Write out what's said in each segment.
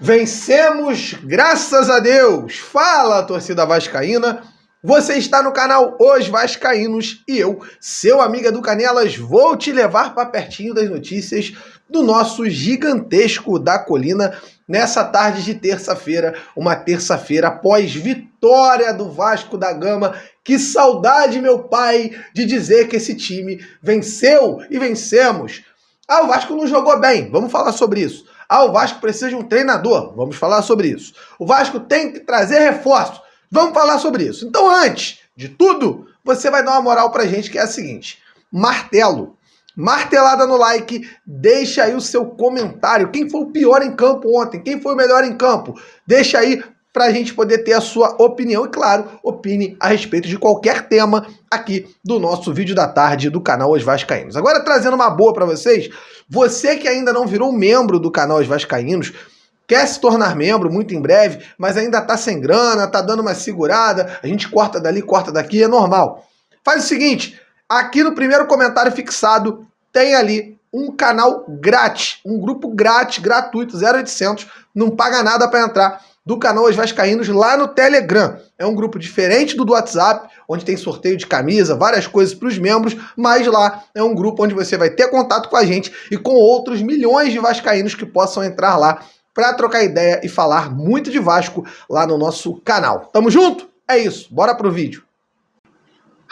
Vencemos, graças a Deus! Fala, torcida vascaína! Você está no canal Os Vascaínos e eu, seu amigo Edu Canelas, vou te levar para pertinho das notícias do nosso gigantesco da colina nessa tarde de terça-feira, uma terça-feira após vitória do Vasco da Gama. Que saudade, meu pai, de dizer que esse time venceu e vencemos. O Vasco não jogou bem, vamos falar sobre isso. O Vasco precisa de um treinador, vamos falar sobre isso. O Vasco tem que trazer reforço, vamos falar sobre isso. Então, antes de tudo, você vai dar uma moral pra gente, que é a seguinte: martelada no like, deixa aí o seu comentário. Quem foi o pior em campo ontem? Quem foi o melhor em campo? Deixa aí pra gente poder ter a sua opinião. E claro, opine a respeito de qualquer tema aqui do nosso vídeo da tarde do canal Os Vascaínos. Agora, trazendo uma boa pra vocês, você que ainda não virou membro do canal Os Vascaínos, quer se tornar membro muito em breve, mas ainda tá sem grana, tá dando uma segurada, a gente corta dali, corta daqui, é normal. Faz o seguinte, aqui no primeiro comentário fixado tem ali um canal grátis, um grupo grátis, gratuito, 0800, não paga nada para entrar, do canal Os Vascaínos lá no Telegram. É um grupo diferente do WhatsApp, onde tem sorteio de camisa, várias coisas para os membros, mas lá é um grupo onde você vai ter contato com a gente e com outros milhões de vascaínos que possam entrar lá para trocar ideia e falar muito de Vasco lá no nosso canal. Tamo junto? É isso, bora pro vídeo.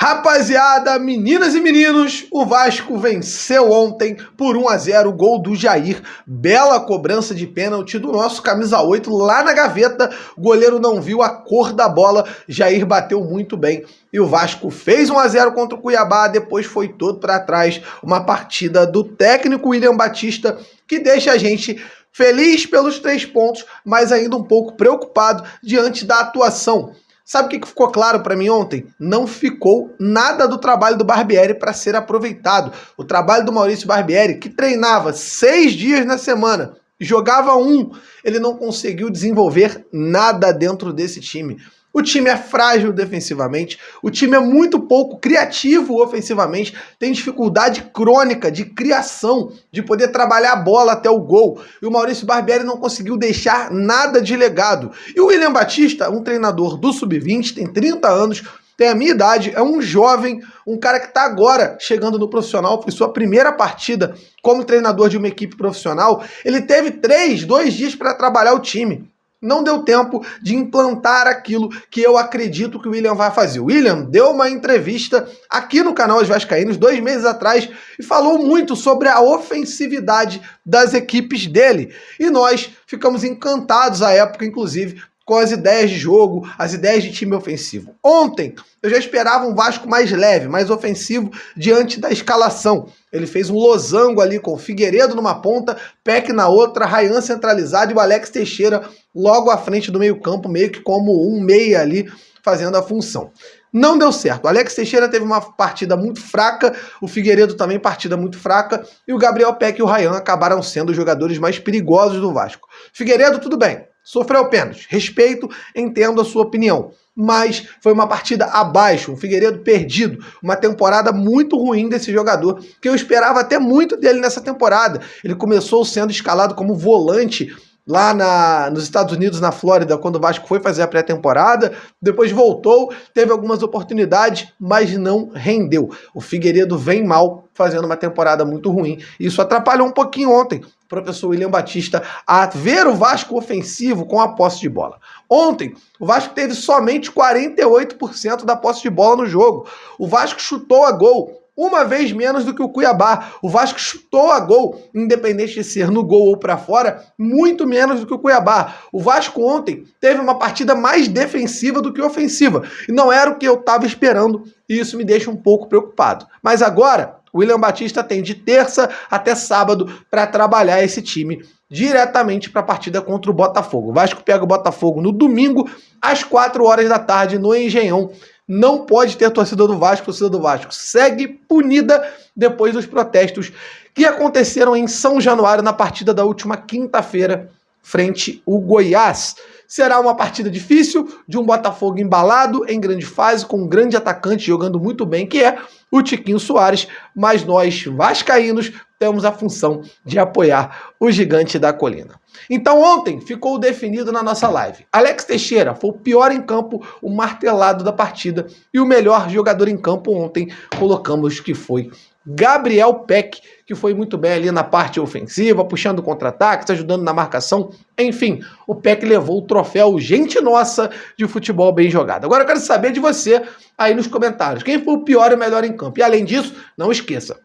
Rapaziada, meninas e meninos, o Vasco venceu ontem por 1-0, gol do Jair, bela cobrança de pênalti do nosso camisa 8 lá na gaveta, o goleiro não viu a cor da bola, Jair bateu muito bem e o Vasco fez 1-0 contra o Cuiabá, depois foi todo para trás, uma partida do técnico William Batista que deixa a gente feliz pelos 3 pontos, mas ainda um pouco preocupado diante da atuação. Sabe o que ficou claro para mim ontem? Não ficou nada do trabalho do Barbieri para ser aproveitado. O trabalho do Maurício Barbieri, que treinava 6 dias na semana, jogava 1, ele não conseguiu desenvolver nada dentro desse time. O time é frágil defensivamente, o time é muito pouco criativo ofensivamente, tem dificuldade crônica de criação, de poder trabalhar a bola até o gol. E o Maurício Barbieri não conseguiu deixar nada de legado. E o William Batista, um treinador do Sub-20, tem 30 anos, tem a minha idade, é um jovem, um cara que está agora chegando no profissional, foi sua primeira partida como treinador de uma equipe profissional. Ele teve 2 dias para trabalhar o time. Não deu tempo de implantar aquilo que eu acredito que o William vai fazer. O William deu uma entrevista aqui no canal Os Vascaínos 2 meses atrás e falou muito sobre a ofensividade das equipes dele. E nós ficamos encantados à época, inclusive, com as ideias de jogo, as ideias de time ofensivo. Ontem, eu já esperava um Vasco mais leve, mais ofensivo diante da escalação. Ele fez um losango ali com o Figueiredo numa ponta, Peck na outra, Ryan centralizado e o Alex Teixeira logo à frente do meio-campo, meio que como um meia ali, fazendo a função. Não deu certo. O Alex Teixeira teve uma partida muito fraca, o Figueiredo também partida muito fraca, e o Gabriel Peck e o Ryan acabaram sendo os jogadores mais perigosos do Vasco. Figueiredo, tudo bem, sofreu pênalti, respeito, entendo a sua opinião, mas foi uma partida abaixo, um Figueiredo perdido, uma temporada muito ruim desse jogador, que eu esperava até muito dele nessa temporada. Ele começou sendo escalado como volante lá nos Estados Unidos, na Flórida, quando o Vasco foi fazer a pré-temporada, depois voltou, teve algumas oportunidades, mas não rendeu. O Figueiredo vem mal, fazendo uma temporada muito ruim. Isso atrapalhou um pouquinho ontem o professor William Batista a ver o Vasco ofensivo com a posse de bola. Ontem, o Vasco teve somente 48% da posse de bola no jogo. O Vasco chutou a gol uma vez menos do que o Cuiabá. O Vasco chutou a gol, independente de ser no gol ou para fora, muito menos do que o Cuiabá. O Vasco ontem teve uma partida mais defensiva do que ofensiva. E não era o que eu estava esperando, e isso me deixa um pouco preocupado. Mas agora, o William Batista tem de terça até sábado para trabalhar esse time diretamente para a partida contra o Botafogo. O Vasco pega o Botafogo no domingo, às 4 horas da tarde, no Engenhão. Não pode ter torcida do Vasco, torcida do Vasco segue punida depois dos protestos que aconteceram em São Januário na partida da última quinta-feira frente ao Goiás. Será uma partida difícil, de um Botafogo embalado, em grande fase, com um grande atacante jogando muito bem, que é o Tiquinho Soares, mas nós, vascaínos, temos a função de apoiar o Gigante da Colina. Então ontem ficou definido na nossa live. Alex Teixeira foi o pior em campo, o martelado da partida, e o melhor jogador em campo ontem colocamos que foi Gabriel Peck, que foi muito bem ali na parte ofensiva, puxando contra-ataques, ajudando na marcação. Enfim, o Peck levou o troféu Gente Nossa de futebol bem jogado. Agora eu quero saber de você aí nos comentários. Quem foi o pior e o melhor em campo? E além disso, não esqueça,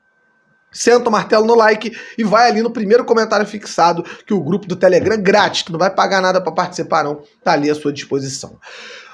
senta o martelo no like e vai ali no primeiro comentário fixado, que o grupo do Telegram grátis, tu não vai pagar nada para participar não, tá ali à sua disposição.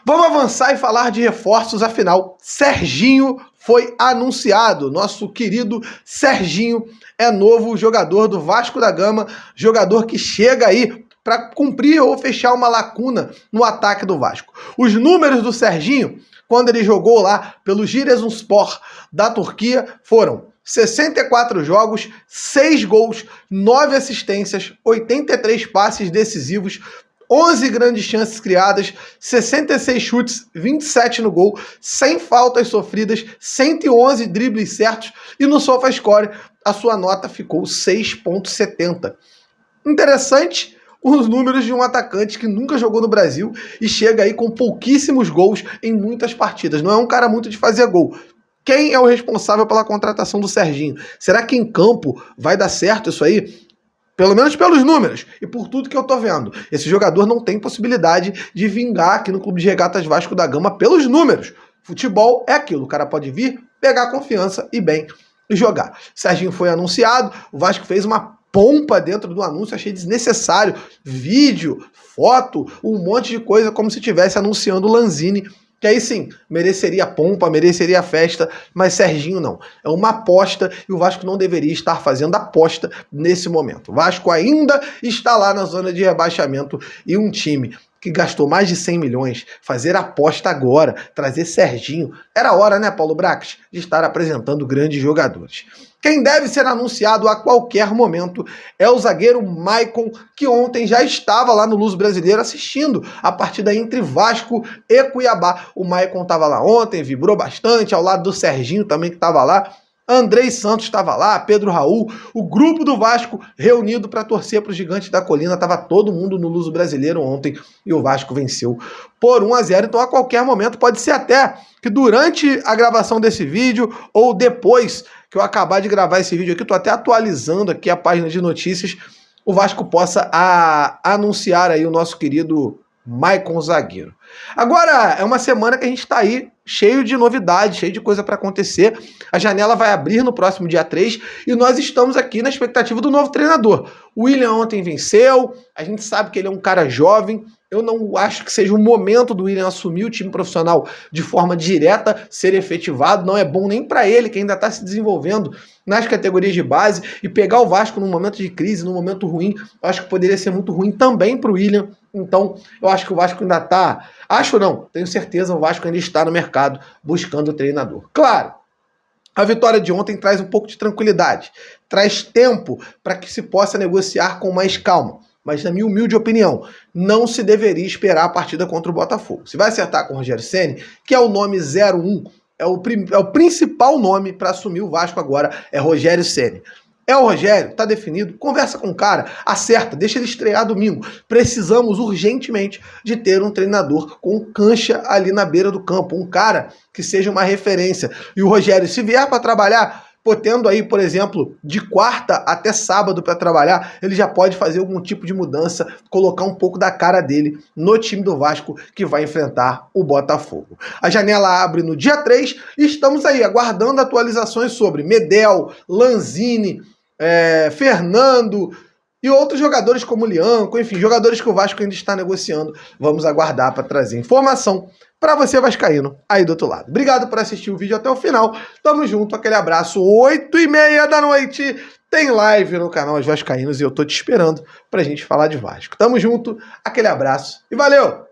Vamos avançar e falar de reforços, afinal, Serginho foi anunciado. Nosso querido Serginho é novo jogador do Vasco da Gama, jogador que chega aí para cumprir ou fechar uma lacuna no ataque do Vasco. Os números do Serginho, quando ele jogou lá pelo Giresunspor da Turquia, foram 64 jogos, 6 gols, 9 assistências, 83 passes decisivos, 11 grandes chances criadas, 66 chutes, 27 no gol, 100 faltas sofridas, 111 dribles certos e no SofaScore a sua nota ficou 6,70. Interessante os números de um atacante que nunca jogou no Brasil e chega aí com pouquíssimos gols em muitas partidas. Não é um cara muito de fazer gol. Quem é o responsável pela contratação do Serginho? Será que em campo vai dar certo isso aí? Pelo menos pelos números e por tudo que eu tô vendo. Esse jogador não tem possibilidade de vingar aqui no Clube de Regatas Vasco da Gama pelos números. Futebol é aquilo, o cara pode vir, pegar confiança e bem e jogar. Serginho foi anunciado, o Vasco fez uma pompa dentro do anúncio, achei desnecessário. Vídeo, foto, um monte de coisa como se estivesse anunciando o Lanzini, que aí sim, mereceria pompa, mereceria festa, mas Serginho não. É uma aposta e o Vasco não deveria estar fazendo aposta nesse momento. O Vasco ainda está lá na zona de rebaixamento e um time que gastou mais de 100 milhões, fazer aposta agora, trazer Serginho, era hora, né, Paulo Brax, de estar apresentando grandes jogadores. Quem deve ser anunciado a qualquer momento é o zagueiro Maicon, que ontem já estava lá no Luso Brasileiro assistindo a partida entre Vasco e Cuiabá. O Maicon estava lá ontem, vibrou bastante, ao lado do Serginho também que estava lá. Andrei Santos estava lá, Pedro Raul, o grupo do Vasco reunido para torcer para o Gigante da Colina. Estava todo mundo no Luso Brasileiro ontem e o Vasco venceu por 1-0. Então a qualquer momento, pode ser até que durante a gravação desse vídeo ou depois que eu acabar de gravar esse vídeo aqui, estou até atualizando aqui a página de notícias, o Vasco possa anunciar aí o nosso querido Maicon zagueiro. Agora, é uma semana que a gente está aí cheio de novidades, cheio de coisa para acontecer. A janela vai abrir no próximo dia 3 e nós estamos aqui na expectativa do novo treinador. O William ontem venceu, a gente sabe que ele é um cara jovem. Eu não acho que seja o momento do William assumir o time profissional de forma direta, ser efetivado. Não é bom nem para ele, que ainda está se desenvolvendo nas categorias de base, e pegar o Vasco num momento de crise, num momento ruim, eu acho que poderia ser muito ruim também para o William. Então, eu acho que o Vasco ainda está... Acho não, tenho certeza, o Vasco ainda está no mercado buscando o treinador. Claro, a vitória de ontem traz um pouco de tranquilidade, traz tempo para que se possa negociar com mais calma. Mas, na minha humilde opinião, não se deveria esperar a partida contra o Botafogo. Se vai acertar com o Rogério Ceni, que é o nome 01, é o principal nome para assumir o Vasco agora, é Rogério Ceni. É o Rogério, tá definido, conversa com o cara, acerta, deixa ele estrear domingo. Precisamos urgentemente de ter um treinador com cancha ali na beira do campo, um cara que seja uma referência. E o Rogério, se vier para trabalhar, tendo aí, por exemplo, de quarta até sábado para trabalhar, ele já pode fazer algum tipo de mudança, colocar um pouco da cara dele no time do Vasco que vai enfrentar o Botafogo. A janela abre no dia 3 e estamos aí aguardando atualizações sobre Medel, Lanzini, Fernando e outros jogadores como Lianco, enfim, jogadores que o Vasco ainda está negociando. Vamos aguardar para trazer informação para você vascaíno aí do outro lado. Obrigado por assistir o vídeo até o final. Tamo junto, aquele abraço. 8h30 da noite tem live no canal Os Vascaínos e eu tô te esperando pra gente falar de Vasco. Tamo junto, aquele abraço e valeu!